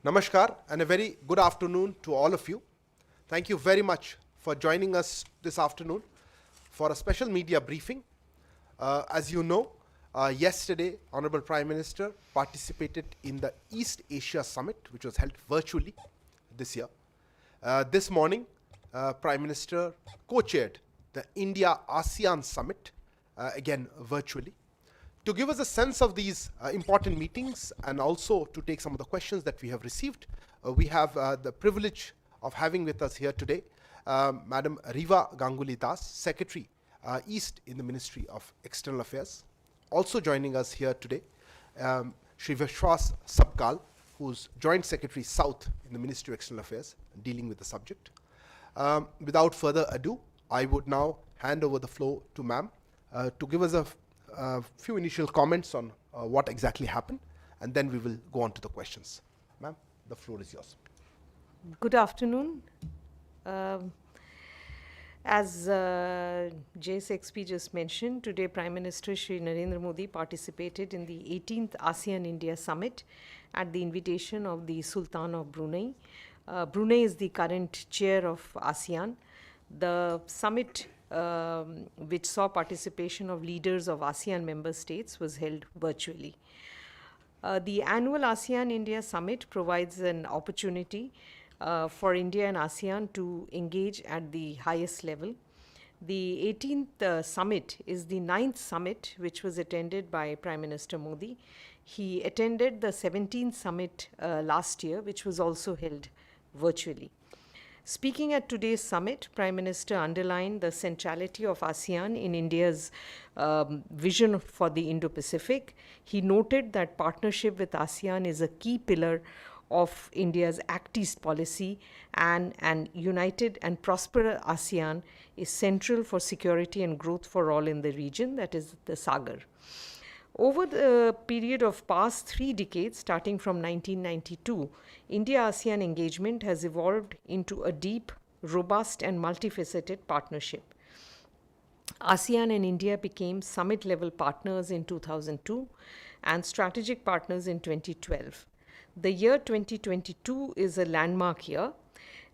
Namaskar and a very good afternoon to all of you. Thank you very much for joining us this afternoon for a special media briefing. As you know, yesterday, Honorable Prime Minister participated in the East Asia Summit, which was held virtually this year. This morning, Prime Minister co-chaired the India-ASEAN Summit, again virtually. To give us a sense of these important meetings and also to take some of the questions that we have received, we have the privilege of having with us here today Madam Riva Ganguly Das, Secretary East in the Ministry of External Affairs. Also joining us here today, Shri Vishwas Sabkal, who's Joint Secretary South in the Ministry of External Affairs, dealing with the subject. Without further ado, I would now hand over the floor to ma'am to give us a few initial comments on what exactly happened, and then we will go on to the questions. Ma'am, the floor is yours. Good afternoon. As JSXP just mentioned, today Prime Minister Shri Narendra Modi participated in the 18th ASEAN-India Summit at the invitation of the Sultan of Brunei. Brunei is the current chair of ASEAN. The summit, which saw participation of leaders of ASEAN member states, was held virtually. The annual ASEAN-India Summit provides an opportunity for India and ASEAN to engage at the highest level. The 18th summit is the 9th summit which was attended by Prime Minister Modi. He attended the 17th summit last year, which was also held virtually. Speaking at today's summit, Prime Minister underlined the centrality of ASEAN in India's vision for the Indo-Pacific. He noted that partnership with ASEAN is a key pillar of India's Act East policy, and an united and prosperous ASEAN is central for security and growth for all in the region, that is the Sagar. Over the period of past 3 decades, starting from 1992, India-ASEAN engagement has evolved into a deep, robust and multifaceted partnership. ASEAN and India became summit-level partners in 2002 and strategic partners in 2012. The year 2022 is a landmark year.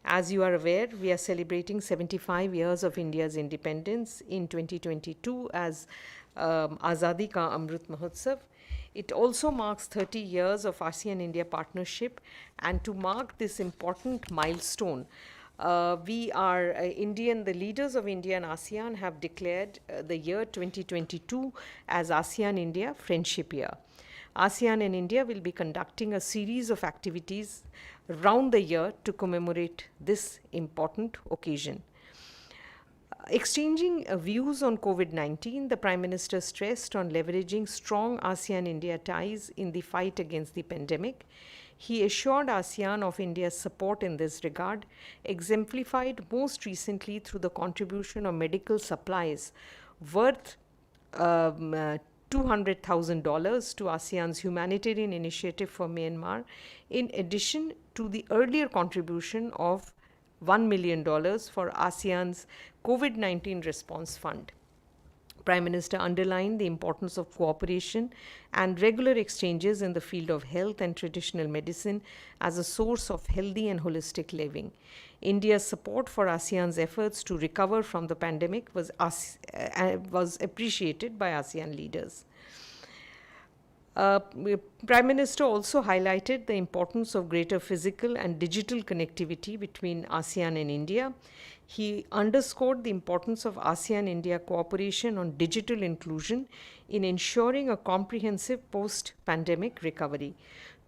As you are aware, we are celebrating 75 years of India's independence in 2022 as Azadi Ka Amrit Mahotsav. It also marks 30 years of ASEAN-India partnership, and to mark this important milestone, the leaders of India and ASEAN have declared the year 2022 as ASEAN-India Friendship Year. ASEAN and India will be conducting a series of activities round the year to commemorate this important occasion. Exchanging views on COVID-19, the Prime Minister stressed on leveraging strong ASEAN-India ties in the fight against the pandemic. He assured ASEAN of India's support in this regard, exemplified most recently through the contribution of medical supplies worth $200,000 to ASEAN's humanitarian initiative for Myanmar, in addition to the earlier contribution of $1 million for ASEAN's COVID-19 response fund. Prime Minister underlined the importance of cooperation and regular exchanges in the field of health and traditional medicine as a source of healthy and holistic living. India's support for ASEAN's efforts to recover from the pandemic was appreciated by ASEAN leaders. Prime Minister also highlighted the importance of greater physical and digital connectivity between ASEAN and India. He underscored the importance of ASEAN-India cooperation on digital inclusion in ensuring a comprehensive post-pandemic recovery.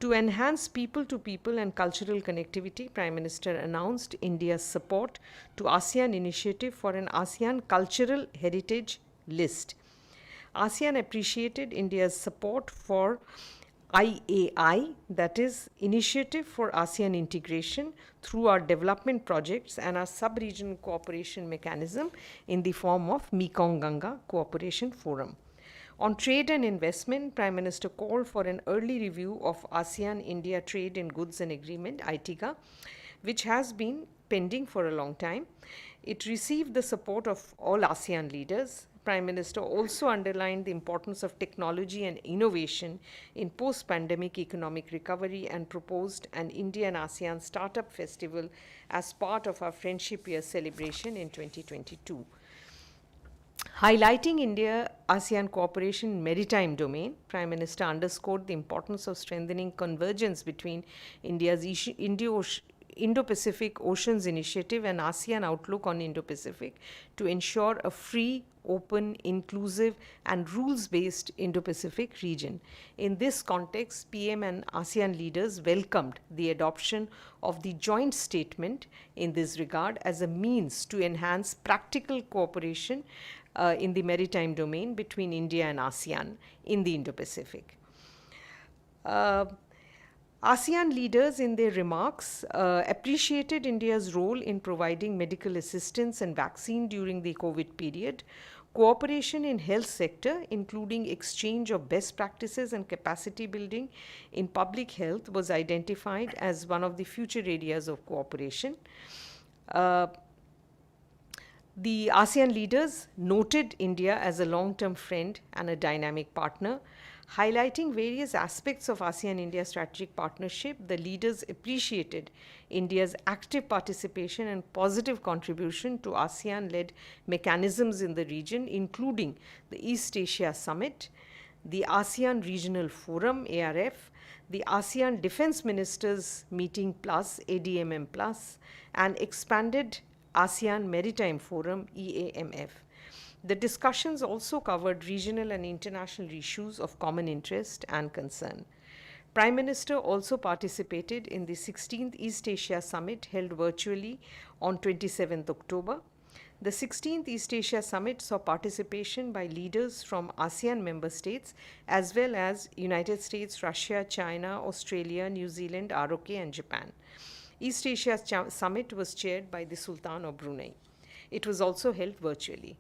To enhance people-to-people and cultural connectivity, Prime Minister announced India's support to ASEAN initiative for an ASEAN Cultural Heritage List. ASEAN appreciated India's support for IAI, that is, Initiative for ASEAN Integration, through our development projects and our sub-regional cooperation mechanism in the form of Mekong-Ganga Cooperation Forum. On trade and investment, Prime Minister called for an early review of ASEAN-India Trade in Goods and Agreement, ITIGA, which has been pending for a long time. It received the support of all ASEAN leaders. Prime Minister also underlined the importance of technology and innovation in post-pandemic economic recovery and proposed an India and ASEAN Startup Festival as part of our Friendship Year celebration in 2022. Highlighting India-ASEAN cooperation in maritime domain, Prime Minister underscored the importance of strengthening convergence between India's Indo-Pacific Oceans Initiative and ASEAN Outlook on Indo-Pacific to ensure a free, open, inclusive, and rules-based Indo-Pacific region. In this context, PM and ASEAN leaders welcomed the adoption of the joint statement in this regard as a means to enhance practical cooperation in the maritime domain between India and ASEAN in the Indo-Pacific. ASEAN leaders in their remarks appreciated India's role in providing medical assistance and vaccine during the COVID period. Cooperation in health sector, including exchange of best practices and capacity building in public health, was identified as one of the future areas of cooperation. The ASEAN leaders noted India as a long-term friend and a dynamic partner. Highlighting various aspects of ASEAN-India strategic partnership, the leaders appreciated India's active participation and positive contribution to ASEAN-led mechanisms in the region, including the East Asia Summit, the ASEAN Regional Forum, ARF, the ASEAN Defense Ministers Meeting Plus, ADMM Plus, and expanded ASEAN Maritime Forum, EAMF. The discussions also covered regional and international issues of common interest and concern. Prime Minister also participated in the 16th East Asia Summit held virtually on 27th October. The 16th East Asia Summit saw participation by leaders from ASEAN member states as well as United States, Russia, China, Australia, New Zealand, ROK, and Japan. East Asia Summit was chaired by the Sultan of Brunei. It was also held virtually.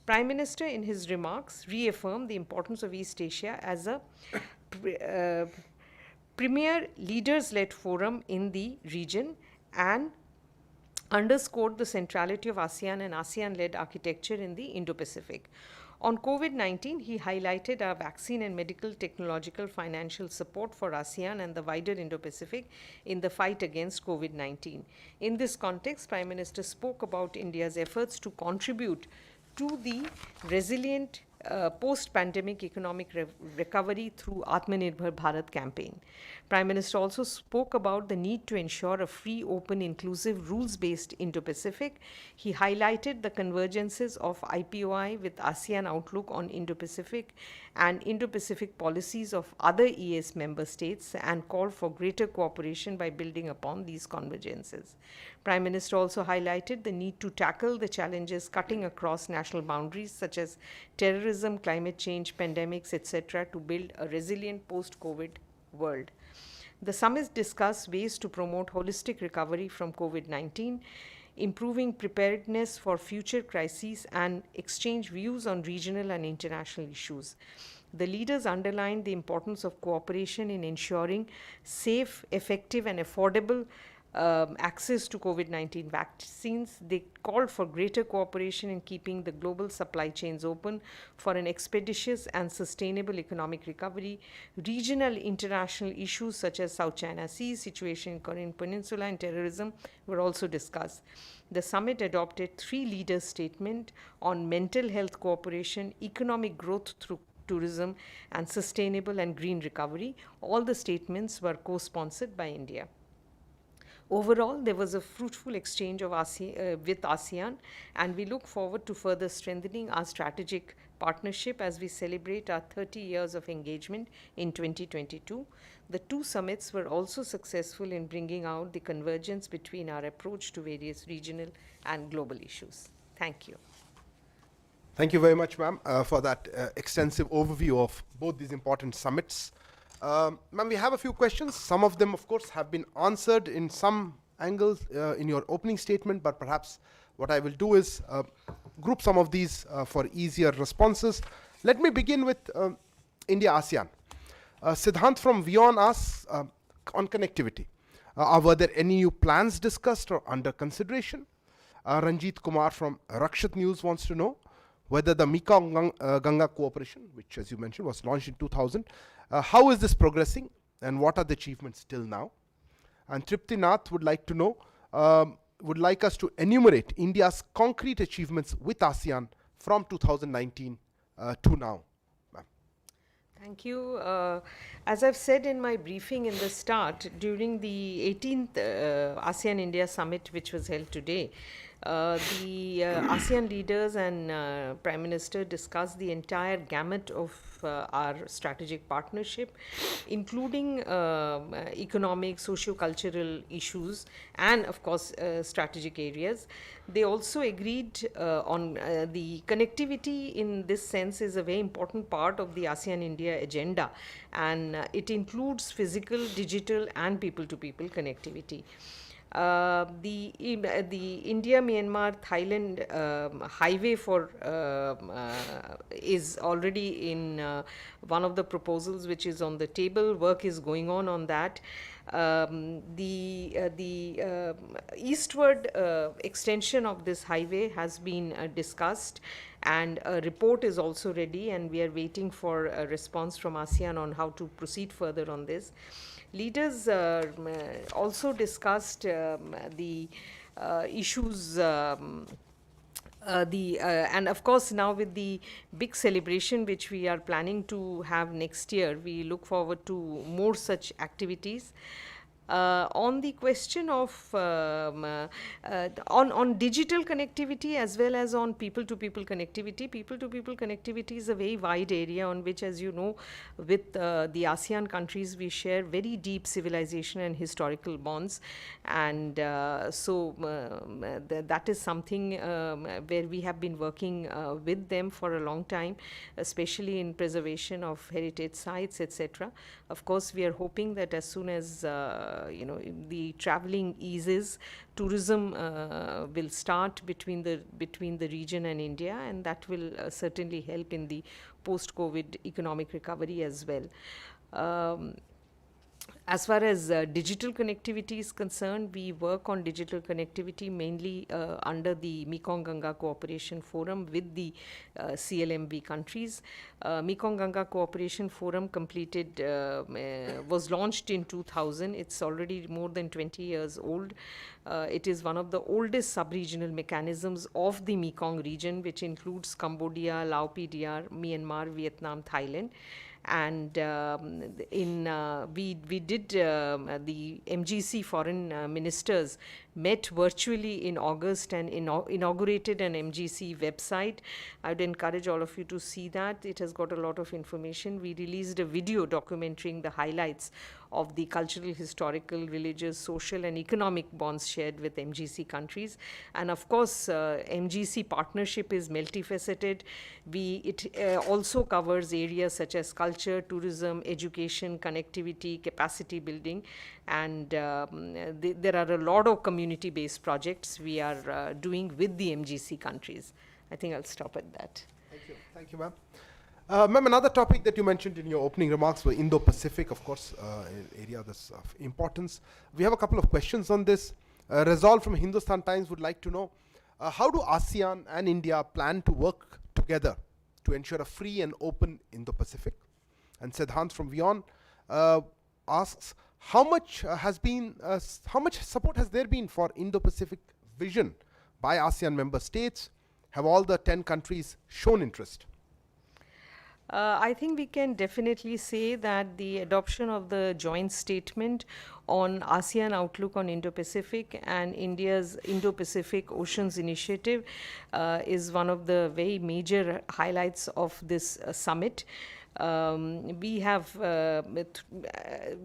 Prime Minister, in his remarks, reaffirmed the importance of East Asia as a premier leaders-led forum in the region and underscored the centrality of ASEAN and ASEAN-led architecture in the Indo-Pacific. On COVID-19, he highlighted our vaccine and medical, technological, financial support for ASEAN and the wider Indo-Pacific in the fight against COVID-19. In this context, Prime Minister spoke about India's efforts to contribute to the resilient post-pandemic economic recovery through Atmanirbhar Bharat campaign. Prime Minister also spoke about the need to ensure a free, open, inclusive, rules-based Indo-Pacific. He highlighted the convergences of IPOI with ASEAN Outlook on Indo-Pacific and Indo-Pacific policies of other EAS member states and called for greater cooperation by building upon these convergences. Prime Minister also highlighted the need to tackle the challenges cutting across national boundaries such as terrorism, climate change, pandemics, etc. to build a resilient post-COVID world. The summit discussed ways to promote holistic recovery from COVID-19, improving preparedness for future crises, and exchange views on regional and international issues. The leaders underlined the importance of cooperation in ensuring safe, effective, and affordable access to COVID-19 vaccines. They called for greater cooperation in keeping the global supply chains open for an expeditious and sustainable economic recovery. Regional international issues such as South China Sea, situation in Korean Peninsula, and terrorism were also discussed. The summit adopted 3 leaders' statements on mental health cooperation, economic growth through tourism, and sustainable and green recovery. All the statements were co-sponsored by India. Overall, there was a fruitful exchange of with ASEAN, and we look forward to further strengthening our strategic partnership as we celebrate our 30 years of engagement in 2022. The 2 summits were also successful in bringing out the convergence between our approach to various regional and global issues. Thank you. Thank you very much, ma'am, for that extensive overview of both these important summits. Ma'am, we have a few questions. Some of them, of course, have been answered in some angles in your opening statement, but perhaps what I will do is group some of these for easier responses. Let me begin with India-ASEAN. Siddhant from Vion asks on connectivity. Were there any new plans discussed or under consideration? Ranjit Kumar from Rakshat News wants to know, whether the Mekong-Ganga cooperation, which as you mentioned was launched in 2000, how is this progressing and what are the achievements till now? And Tripti Nath would like to know, would like us to enumerate India's concrete achievements with ASEAN from 2019 to now. Thank you. As I've said in my briefing in the start, during the 18th ASEAN-India Summit, which was held today, the ASEAN leaders and Prime Minister discussed the entire gamut of our strategic partnership, including economic, socio-cultural issues, and of course strategic areas. They also agreed on the connectivity in this sense is a very important part of the ASEAN-India agenda, and it includes physical, digital, and people-to-people connectivity. The India-Myanmar Thailand highway is already in one of the proposals which is on the table. Work is going on that. The eastward extension of this highway has been discussed, and a report is also ready, and we are waiting for a response from ASEAN on how to proceed further on this. Leaders also discussed the issues and of course now with the big celebration which we are planning to have next year, we look forward to more such activities. On the question of on digital connectivity as well as on people-to-people connectivity is a very wide area on which, as you know, with the ASEAN countries we share very deep civilization and historical bonds, and that is something where we have been working with them for a long time, especially in preservation of heritage sites, etc. Of course, we are hoping that as soon as the traveling eases, tourism will start between the region and India, and that will certainly help in the post-COVID economic recovery as well. As far as digital connectivity is concerned, we work on digital connectivity mainly under the Mekong-Ganga Cooperation Forum with the CLMV countries. Mekong-Ganga Cooperation Forum was launched in 2000. It's already more than 20 years old. It is one of the oldest sub-regional mechanisms of the Mekong region, which includes Cambodia, Laos PDR, Myanmar, Vietnam, Thailand. And we did the MGC foreign ministers met virtually in August and inaugurated an MGC website. I would encourage all of you to see that. It has got a lot of information. We released a video documenting the highlights of the cultural, historical, religious, social and economic bonds shared with MGC countries. And of course, MGC partnership is multifaceted. It also covers areas such as culture, tourism, education, connectivity, capacity building, and there are a lot of community-based projects we are doing with the MGC countries. I think I'll stop at that. Thank you, ma'am. Ma'am, another topic that you mentioned in your opening remarks were Indo-Pacific, of course, an area that's of importance. We have a couple of questions on this. Resolve from Hindustan Times would like to know, how do ASEAN and India plan to work together to ensure a free and open Indo-Pacific? And Siddhant from Vion asks, how much support has there been for Indo-Pacific vision by ASEAN member states? Have all the 10 countries shown interest? I think we can definitely say that the adoption of the joint statement on ASEAN outlook on Indo-Pacific and India's Indo-Pacific Oceans Initiative is one of the very major highlights of this summit. We have,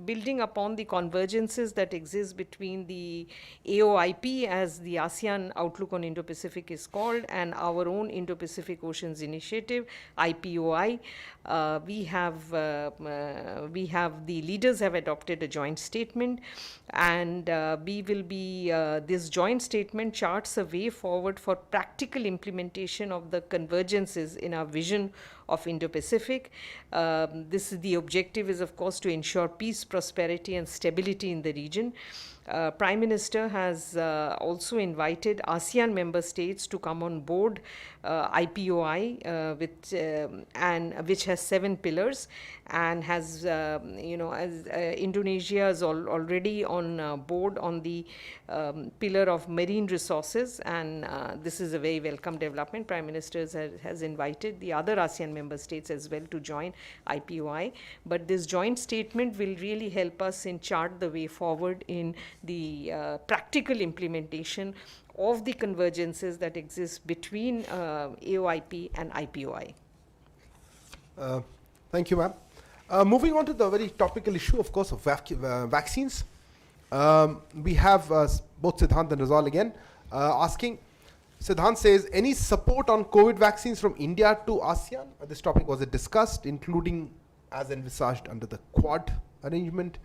building upon the convergences that exist between the AOIP, as the ASEAN Outlook on Indo-Pacific is called, and our own Indo-Pacific Oceans Initiative, IPOI. We have the leaders have adopted a joint statement, and we will be, this joint statement charts a way forward for practical implementation of the convergences in our vision of Indo-Pacific. The objective is, of course, to ensure peace, prosperity, and stability in the region. Prime Minister has also invited ASEAN member states to come on board IPOI, which has 7 pillars, and has as Indonesia is already on board on the pillar of marine resources, and this is a very welcome development. Prime Minister has invited the other ASEAN member states as well to join IPOI, but this joint statement will really help us in chart the way forward in the practical implementation of the convergences that exist between AOIP and IPOI. Thank you, ma'am. Moving on to the very topical issue, of course, of vaccines. We have both Siddhant and Rizal again asking. Siddhant says, any support on COVID vaccines from India to ASEAN? This topic was discussed, including as envisaged under the Quad arrangement.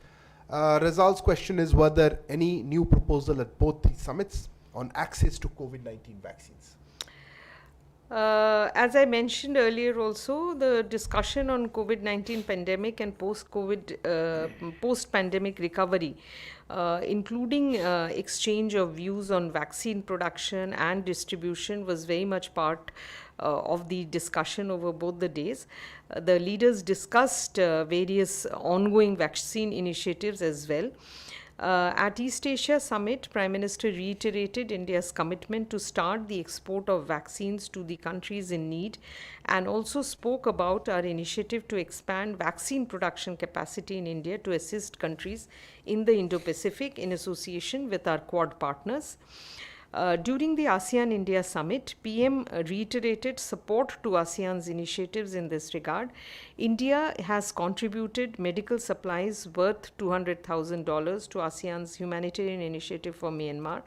Rizal's question is, were there any new proposal at both the summits on access to COVID-19 vaccines? As I mentioned earlier also, the discussion on COVID-19 pandemic and post-pandemic recovery, including exchange of views on vaccine production and distribution, was very much part of the discussion over both the days. The leaders discussed various ongoing vaccine initiatives as well. At East Asia Summit, Prime Minister reiterated India's commitment to start the export of vaccines to the countries in need, and also spoke about our initiative to expand vaccine production capacity in India to assist countries in the Indo-Pacific in association with our Quad partners. During the ASEAN-India Summit, PM reiterated support to ASEAN's initiatives in this regard. India has contributed medical supplies worth $200,000 to ASEAN's humanitarian initiative for Myanmar,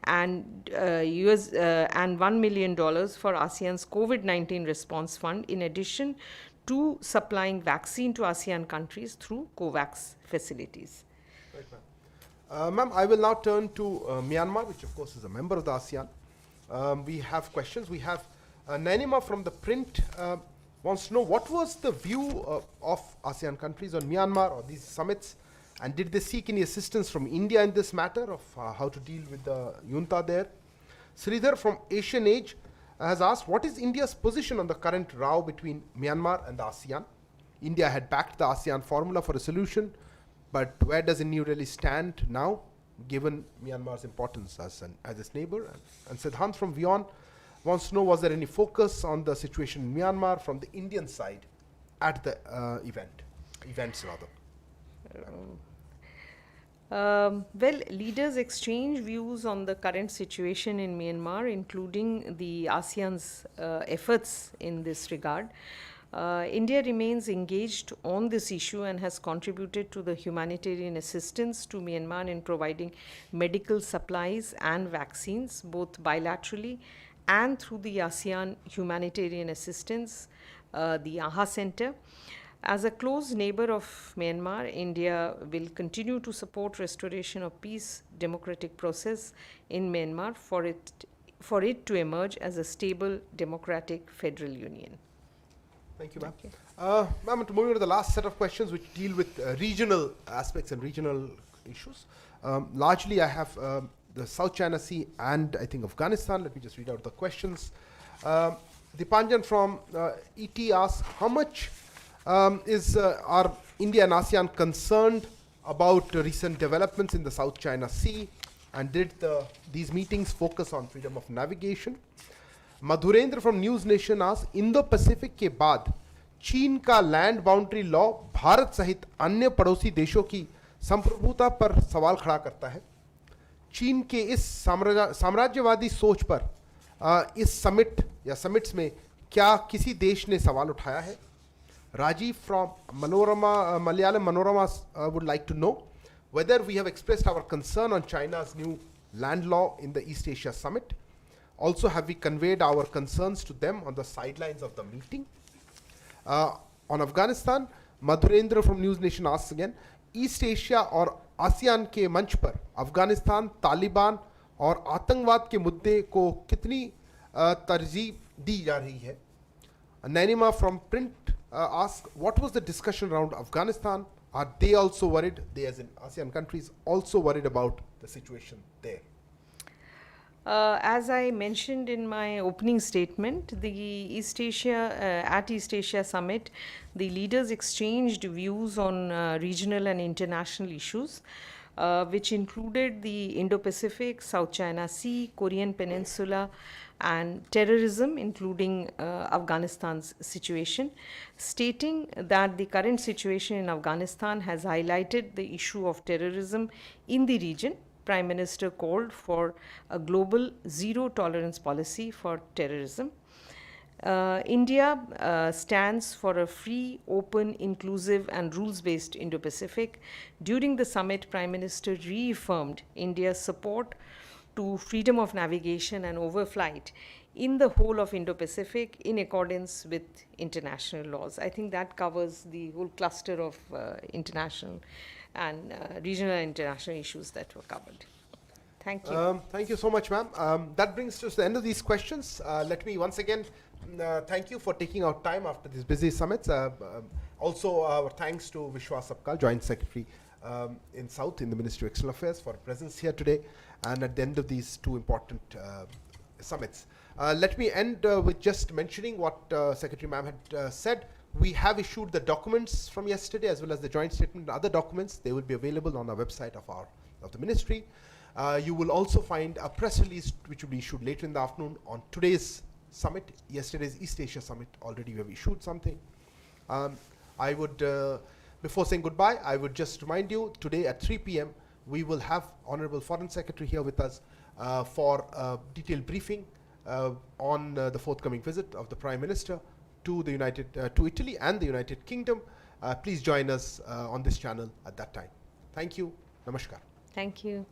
and $1 million for ASEAN's COVID-19 response fund, in addition to supplying vaccine to ASEAN countries through COVAX facilities. Right, ma'am. Ma'am, I will now turn to Myanmar, which of course is a member of the ASEAN. We have questions. We have Nanima from the print wants to know, what was the view of ASEAN countries on Myanmar or these summits, and did they seek any assistance from India in this matter of how to deal with the junta there? Sridhar from Asian Age has asked, what is India's position on the current row between Myanmar and the ASEAN? India had backed the ASEAN formula for a solution, but where does India really stand now, given Myanmar's importance as its neighbor? And Siddhant from Vion wants to know, was there any focus on the situation in Myanmar from the Indian side at the events rather? Well, leaders exchange views on the current situation in Myanmar, including the ASEAN's efforts in this regard. India remains engaged on this issue and has contributed to the humanitarian assistance to Myanmar in providing medical supplies and vaccines, both bilaterally and through the ASEAN Humanitarian Assistance, the AHA Center. As a close neighbor of Myanmar, India will continue to support restoration of peace, democratic process in Myanmar for it to emerge as a stable, democratic federal union. Thank you, ma'am. Ma'am, moving on to the last set of questions, which deal with regional aspects and regional issues. Largely, I have the South China Sea and I think Afghanistan. Let me just read out the questions. Dipanjan from ET asks, how much are India and ASEAN concerned about recent developments in the South China Sea, and did these meetings focus on freedom of navigation? Madhurendra from News Nation asks, Indo-Pacific के बाद चीन का land boundary law Bharat सहित अन्य पड़ोसी देशों की संप्रभुता पर सवाल खड़ा करता है। चीन के इस साम्राज्यवादी सोच पर इस समिट या समिट्स में क्या किसी देश ने सवाल उठाया है? Rajiv from Malayalam Manorama would like to know whether we have expressed our concern on China's new land law in the East Asia Summit. Also, have we conveyed our concerns to them on the sidelines of the meeting? On Afghanistan, Madhurendra from News Nation asks again, East Asia और ASEAN के मंच पर अफगानिस्तान, तालिबान और आतंकवाद के मुद्दे को कितनी तरजीह दी जा रही है? Nanima from Print asks, what was the discussion around Afghanistan, Are they also worried, they as in ASEAN countries, also worried about the situation there? As I mentioned in my opening statement, at East Asia Summit, the leaders exchanged views on regional and international issues, which included the Indo-Pacific, South China Sea, Korean Peninsula, and terrorism, including Afghanistan's situation, stating that the current situation in Afghanistan has highlighted the issue of terrorism in the region. Prime Minister called for a global zero tolerance policy for terrorism. India stands for a free, open, inclusive, and rules based Indo Pacific. During the summit, Prime Minister reaffirmed India's support to freedom of navigation and overflight in the whole of Indo Pacific in accordance with international laws. I think that covers the whole cluster of international and regional and international issues that were covered. Thank you. Thank you so much, ma'am. That brings us to the end of these questions. Let me once again thank you for taking out time after these busy summits. Also, our thanks to Vishwas Sapkal, Joint Secretary in South in the Ministry of External Affairs, for presence here today and at the end of these two important summits. Let me end with just mentioning what Secretary ma'am had said. We have issued the documents from yesterday as well as the joint statement and other documents. They will be available on our website of the ministry. You will also find a press release which will be issued later in the afternoon on today's summit. Yesterday's East Asia Summit, already we have issued something. I would, before saying goodbye, I would just remind you, today at 3 p.m. we will have Honorable Foreign Secretary here with us for a detailed briefing on the forthcoming visit of the Prime Minister to Italy and the United Kingdom. Please join us on this channel at that time. Thank you. Namaskar. Thank you.